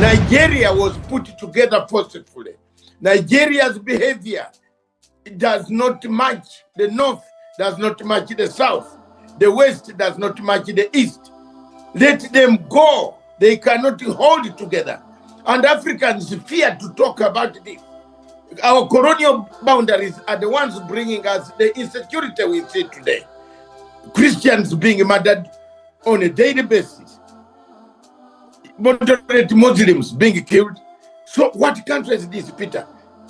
Nigeria was put together forcefully. Nigeria's behavior does not match the North, does not match the South. The West does not match the East. Let them go. They cannot hold it together. And Africans fear to talk about this. Our colonial boundaries are the ones bringing us the insecurity we see today. Christians being murdered on a daily basis. Moderate Muslims being killed. So what country is this, Peter?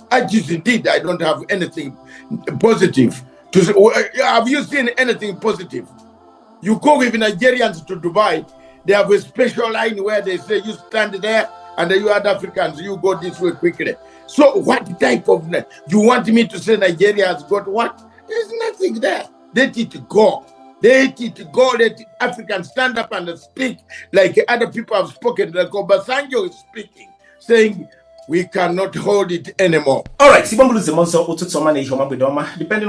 I don't have anything positive to say. Have you seen anything positive? You go with Nigerians to Dubai, they have a special line where they say you stand there and you other Africans, you go this way quickly. So what type of, you want me to say Nigeria has got what? There's nothing there. Let it go. Let it go. Let Africans stand up and speak like other people have spoken, like Obasanjo is speaking, saying, we cannot hold it anymore. All right, depending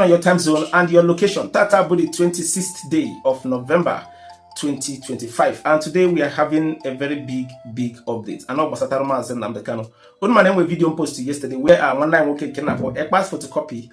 on your time zone and your location. Tata Budi 26th day of November 2025, and today we are having a very big update. I know Basataro Mazen Nnamdi Kanu. One man we video post yesterday where one line working for a pass photocopy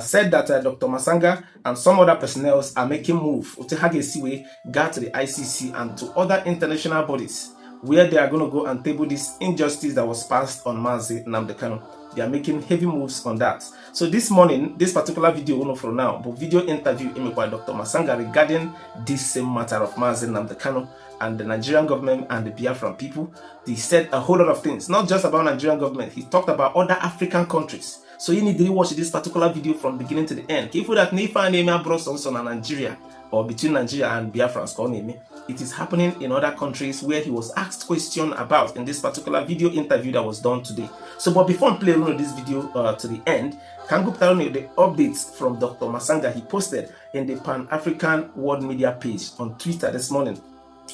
said that Dr. Matsanga and some other personnel are making move to Hagesiwe, got to the ICC and to other international bodies, where they are going to go and table this injustice that was passed on Nnamdi Kanu. They are making heavy moves on that. So this morning, this particular video, not for now, but video interview by Dr. Matsanga regarding this same matter of Nnamdi Kanu and the Nigerian government and the Biafran people. They said a whole lot of things, not just about Nigerian government. He talked about other African countries. So you need to watch this particular video from beginning to the end. Careful that Nifa and brought on Nigeria, or between Nigeria and Biafran, it is happening in other countries where he was asked question about in this particular video interview that was done today. So, but before I play this video to the end, can go tell me the updates from Dr. Matsanga he posted in the Pan-African World Media page on Twitter this morning.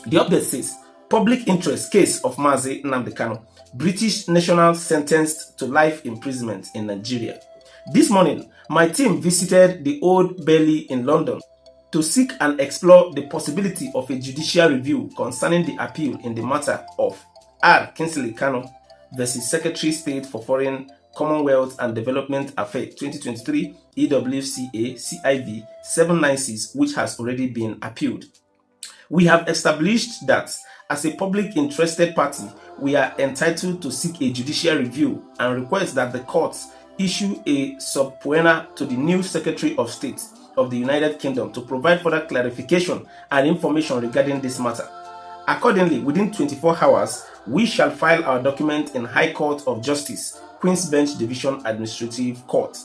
The update says, public interest case of Nnamdi Kanu, British national sentenced to life imprisonment in Nigeria. This morning, my team visited the Old Bailey in London to seek and explore the possibility of a judicial review concerning the appeal in the matter of R. Kingsley Kanu versus Secretary State for Foreign, Commonwealth and Development Affairs 2023 EWCA CIV 796, which has already been appealed. We have established that as a public interested party, we are entitled to seek a judicial review and request that the courts issue a subpoena to the new Secretary of State of the United Kingdom to provide further clarification and information regarding this matter. Accordingly, within 24 hours, we shall file our document in High Court of Justice, Queen's Bench Division Administrative Court.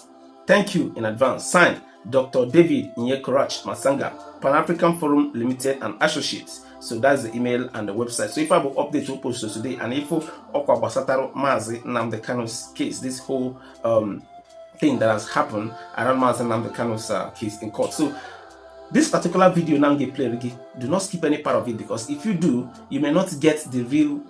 Thank you in advance. Signed, Dr. David Nyekorach Matsanga, Pan-African Forum Limited and Associates. So that's the email and the website. So if I will update you post today, and if Okwa Basataro Nnamdi Kanu's case, this whole thing that has happened around Nnamdi Kanu's case in court. So this particular video now get played again. Do not skip any part of it, because if you do, you may not get the real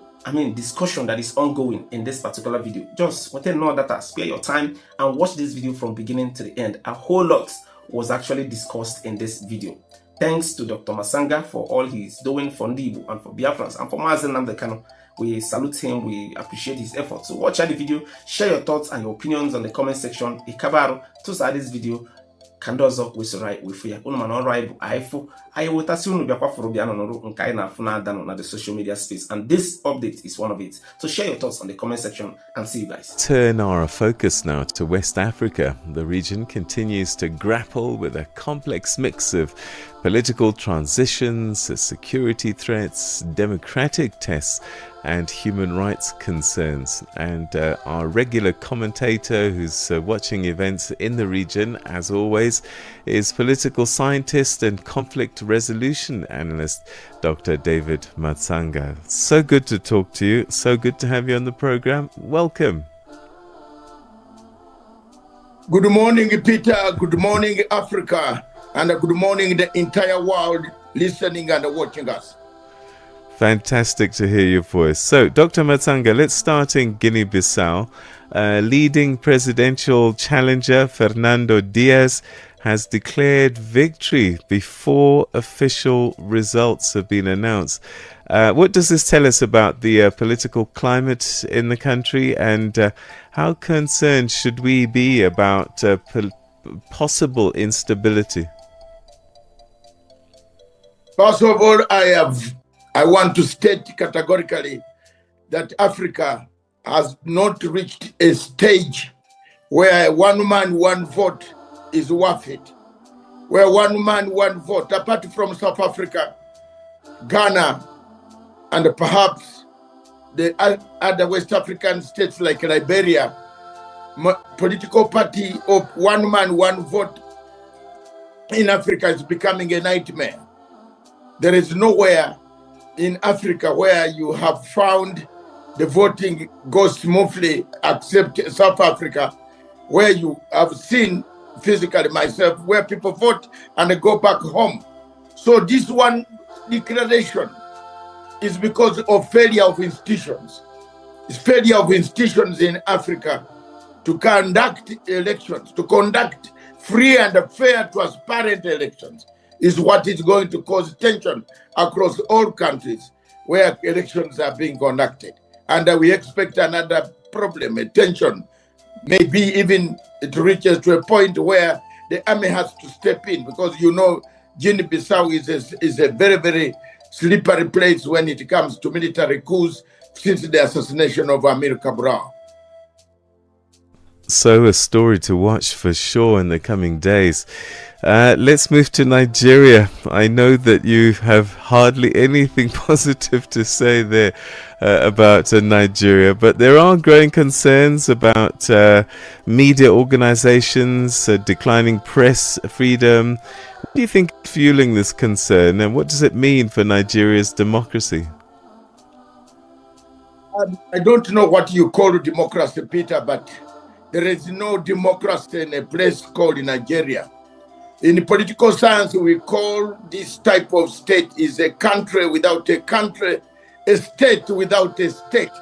discussion that is ongoing in this particular video. Just want to know that spare your time and watch this video from beginning to the end. A whole lot was actually discussed in this video. Thanks to Dr. Matsanga for all he's doing for Ndibu and for Biafrans and for Nnamdi Kanu. We salute him, we appreciate his efforts. So watch out the video, share your thoughts and your opinions on the comment section. Ikabaru to start this video. Kandozo wisurai wifuya unumano raibu aifu ayewotasi unu biakwa furubiano noru nkai na funa dano na the social media space, and this update is one of it. So share your thoughts on the comment section and see you guys. Turn our focus now to West Africa. The region continues to grapple with a complex mix of political transitions, security threats, democratic tests and human rights concerns. And our regular commentator who's watching events in the region, as always, is political scientist and conflict resolution analyst Dr. David Matsanga. So good to talk to you. So good to have you on the program. Welcome. Good morning, Peter. Good morning, Africa. And good morning, the entire world listening and watching us. Fantastic to hear your voice. So, Dr. Matsanga, let's start in Guinea-Bissau. Leading presidential challenger Fernando Diaz has declared victory before official results have been announced. What does this tell us about the political climate in the country, and how concerned should we be about possible instability? First of all, I want to state categorically that Africa has not reached a stage where one man, one vote is worth it. Where one man, one vote, apart from South Africa, Ghana, and perhaps the other West African states like Liberia, political party of one man, one vote in Africa is becoming a nightmare. There is nowhere in Africa where you have found the voting goes smoothly, except South Africa, where you have seen physically myself, where people vote and they go back home. So this one declaration is because of failure of institutions. It's failure of institutions in Africa to conduct elections, to conduct free and fair, transparent elections, is what is going to cause tension across all countries where elections are being conducted. And we expect another problem, a tension, maybe even it reaches to a point where the army has to step in, because you know Guinea-Bissau is a very, very slippery place when it comes to military coups since the assassination of Amir Cabral. So a story to watch for sure in the coming days. Let's move to Nigeria. I know that you have hardly anything positive to say there about Nigeria, but there are growing concerns about media organizations, declining press freedom. What do you think is fueling this concern, and what does it mean for Nigeria's democracy? I don't know what you call democracy, Peter, but there is no democracy in a place called Nigeria. In political science, we call this type of state is a country without a country, a state without a state.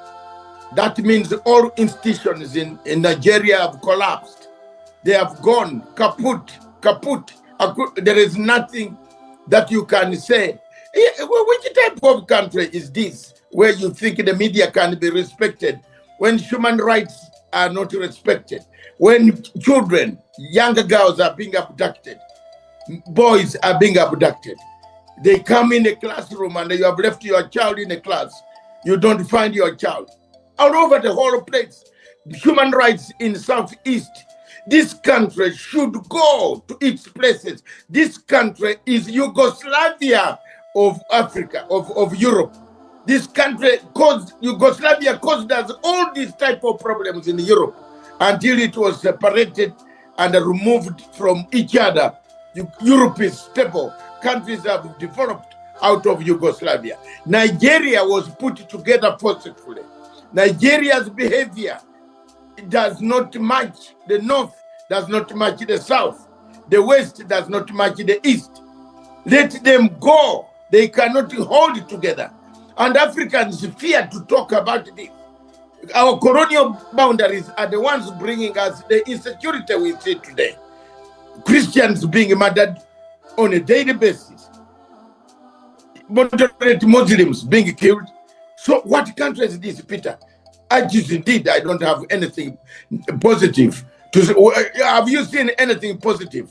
That means all institutions in Nigeria have collapsed. They have gone kaput. There is nothing that you can say. Which type of country is this where you think the media can be respected when human rights are not respected, when children, younger girls are being abducted, boys are being abducted? They come in a classroom and you have left your child in a class. You don't find your child. All over the whole place, human rights in Southeast. This country should go to its places. This country is Yugoslavia of Africa, of Europe. This country Yugoslavia caused us all these type of problems in Europe until it was separated and removed from each other. Europe is stable. Countries have developed out of Yugoslavia. Nigeria was put together forcefully. Nigeria's behavior does not match the North, does not match the South. The West does not match the East. Let them go. They cannot hold it together. And Africans fear to talk about this. Our colonial boundaries are the ones bringing us the insecurity we see today. Christians being murdered on a daily basis. Moderate Muslims being killed. So what country is this, Peter? I just indeed, I don't have anything positive to say. Have you seen anything positive?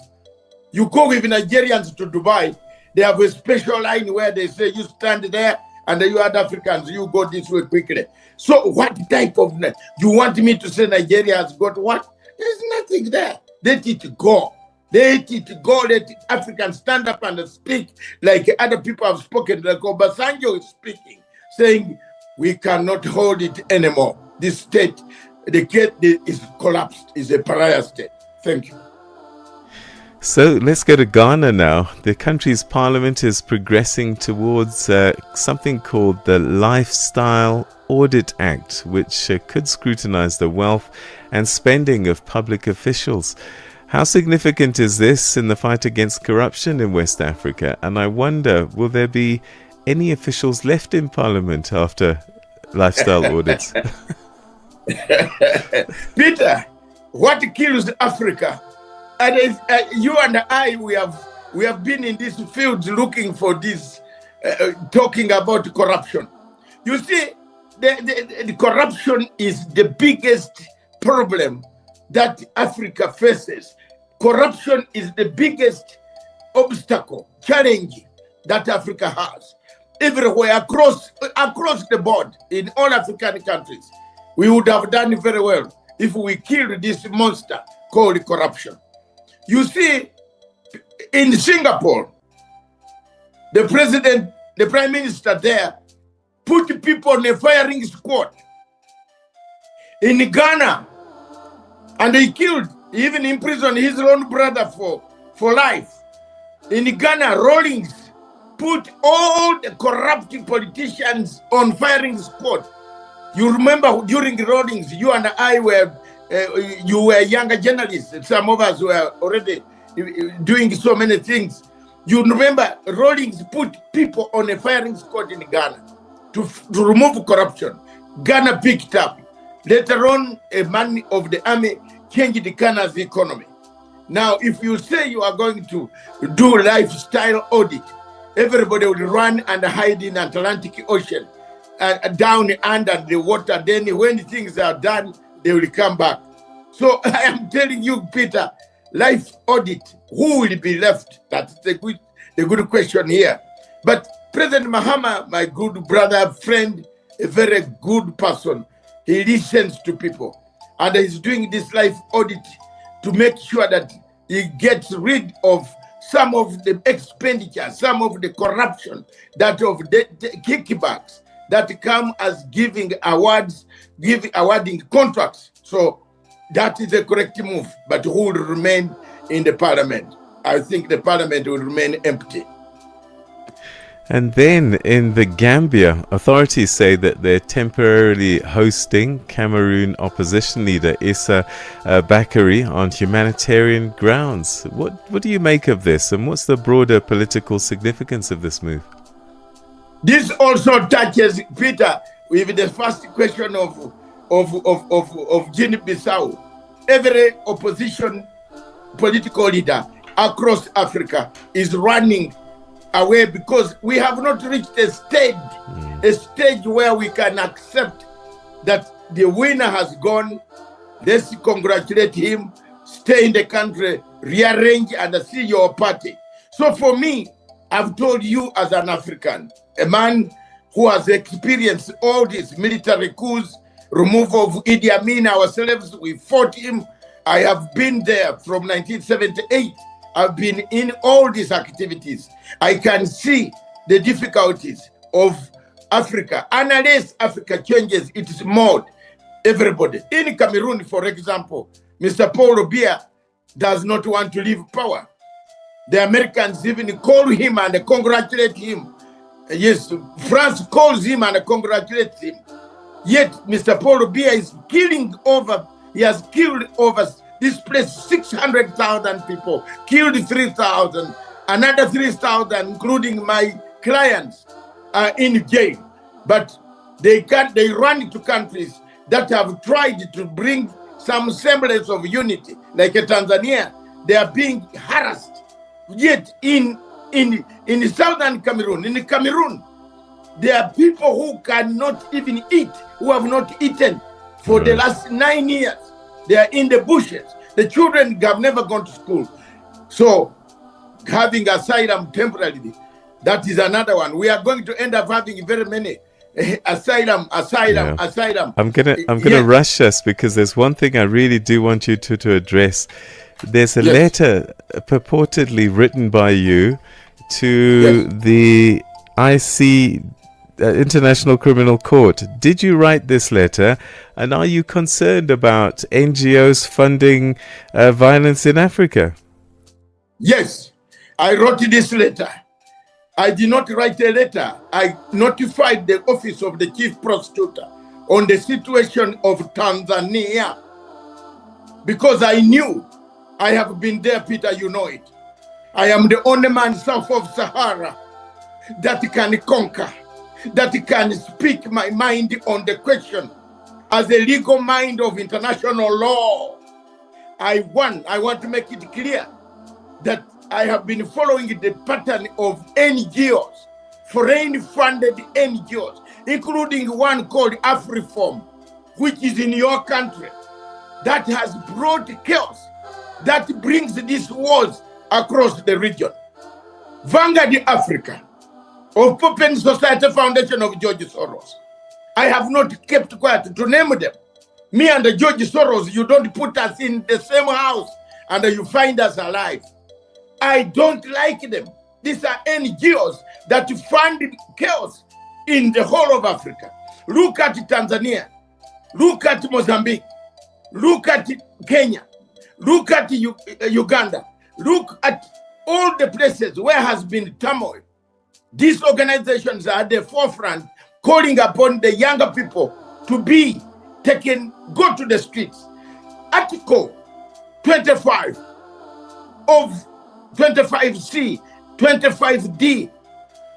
You go with Nigerians to Dubai, they have a special line where they say you stand there and you other Africans, you go this way quickly. So what type of, you want me to say Nigeria has got what? There's nothing there. Let it go. Let it go. Let Africans stand up and speak like other people have spoken, like Obasanjo is speaking, saying we cannot hold it anymore. This state, the gate is collapsed, is a pariah state. Thank you. So let's go to Ghana now. The country's parliament is progressing towards something called the Lifestyle Audit Act, which could scrutinize the wealth and spending of public officials. How significant is this in the fight against corruption in West Africa? And I wonder, will there be any officials left in Parliament after lifestyle audits? Peter, what kills Africa? And you and I, we have been in this field looking for this, talking about corruption. You see, the corruption is the biggest problem that Africa faces. Corruption is the biggest obstacle, challenge that Africa has. Everywhere, across the board, in all African countries, we would have done very well if we killed this monster called corruption. You see, in Singapore, the prime minister there, put people on a firing squad. In Ghana, and they killed, even imprisoned his own brother for life. In Ghana, Rawlings put all the corrupt politicians on firing squad. You remember during Rawlings, you and I were, you were younger journalists. Some of us were already doing so many things. You remember Rawlings put people on a firing squad in Ghana to remove corruption. Ghana picked up. Later on, a man of the army changed Ghana's economy. Now, if you say you are going to do lifestyle audit, everybody will run and hide in Atlantic Ocean, down under the water. Then when things are done, they will come back. So I am telling you, Peter, life audit, who will be left? That's the good question here. But President Mahama, my good brother, friend, a very good person, he listens to people. And he's doing this life audit to make sure that he gets rid of some of the expenditure, some of the corruption, that of the kickbacks that come as awarding contracts. So that is a correct move. But who will remain in the parliament? I think the parliament will remain empty. And then in the Gambia, authorities say that they're temporarily hosting Cameroon opposition leader Issa Bakary on humanitarian grounds. What do you make of this, and what's the broader political significance of this move? This also touches, Peter, with the first question of Guinea-Bissau. Every opposition political leader across Africa is running away because we have not reached a stage where we can accept that the winner has gone. Let's congratulate him, stay in the country, rearrange and see your party. So for me, I've told you as an African, a man who has experienced all these military coups, removal of Idi Amin ourselves, we fought him. I have been there from 1978. I've been in all these activities. I can see the difficulties of Africa. Unless Africa changes its mode, everybody. In Cameroon, for example, Mr. Paul Biya does not want to leave power. The Americans even call him and congratulate him. Yes, France calls him and congratulates him. Yet, Mr. Paul Biya is he has killed over displaced 600,000 people, killed 3,000, another 3,000, including my clients, are in jail. But they run to countries that have tried to bring some semblance of unity, like Tanzania. They are being harassed. Yet in southern Cameroon, there are people who cannot even eat, who have not eaten for the last 9 years. They are in the bushes. The children have never gone to school. So having asylum temporarily, that is another one. We are going to end up having very many asylum. I'm gonna rush us because there's one thing I really do want you to address. There's a letter purportedly written by you to the International Criminal Court. Did you write this letter, and are you concerned about NGOs funding violence in Africa? Yes, I wrote this letter. I did not write a letter. I notified the office of the chief prosecutor on the situation of Tanzania because I knew. I have been there, Peter, you know it. I am the only man south of Sahara that can conquer, that can speak my mind on the question as a legal mind of international law. I want to make it clear that I have been following the pattern of NGOs, foreign-funded NGOs, including one called AfriForm, which is in your country, that has brought chaos, that brings these wars across the region. Vanguard Africa, of Open Society Foundation of George Soros. I have not kept quiet to name them. Me and George Soros, you don't put us in the same house and you find us alive. I don't like them. These are NGOs that fund chaos in the whole of Africa. Look at Tanzania. Look at Mozambique. Look at Kenya. Look at Uganda. Look at all the places where has been turmoil. These organizations are at the forefront, calling upon the younger people to be taken, go to the streets. Article 25 of 25C, 25D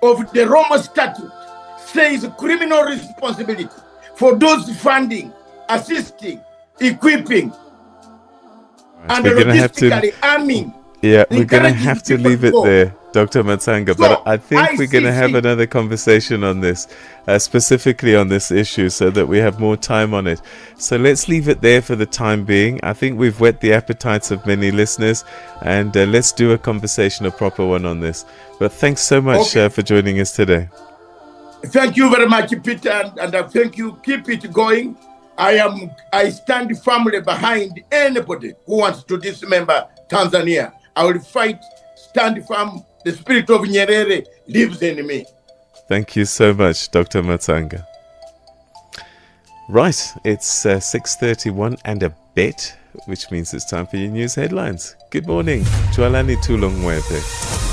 of the Roma Statute says criminal responsibility for those funding, assisting, equipping, and logistically arming. Yeah, we're going to have to leave it there, Dr. Matsanga, but I think we're going to have another conversation on this, specifically on this issue, so that we have more time on it. So let's leave it there for the time being. I think we've whet the appetites of many listeners, and let's do a conversation, a proper one on this. But thanks so much for joining us today. Thank you very much, Peter, and thank you. Keep it going. I stand firmly behind anybody who wants to dismember Tanzania. I will fight, stand firm. The spirit of Nyerere lives in me. Thank you so much, Dr. Matsanga. Right, it's 6:31 and a bit, which means it's time for your news headlines. Good morning. Jualani Tulongwete.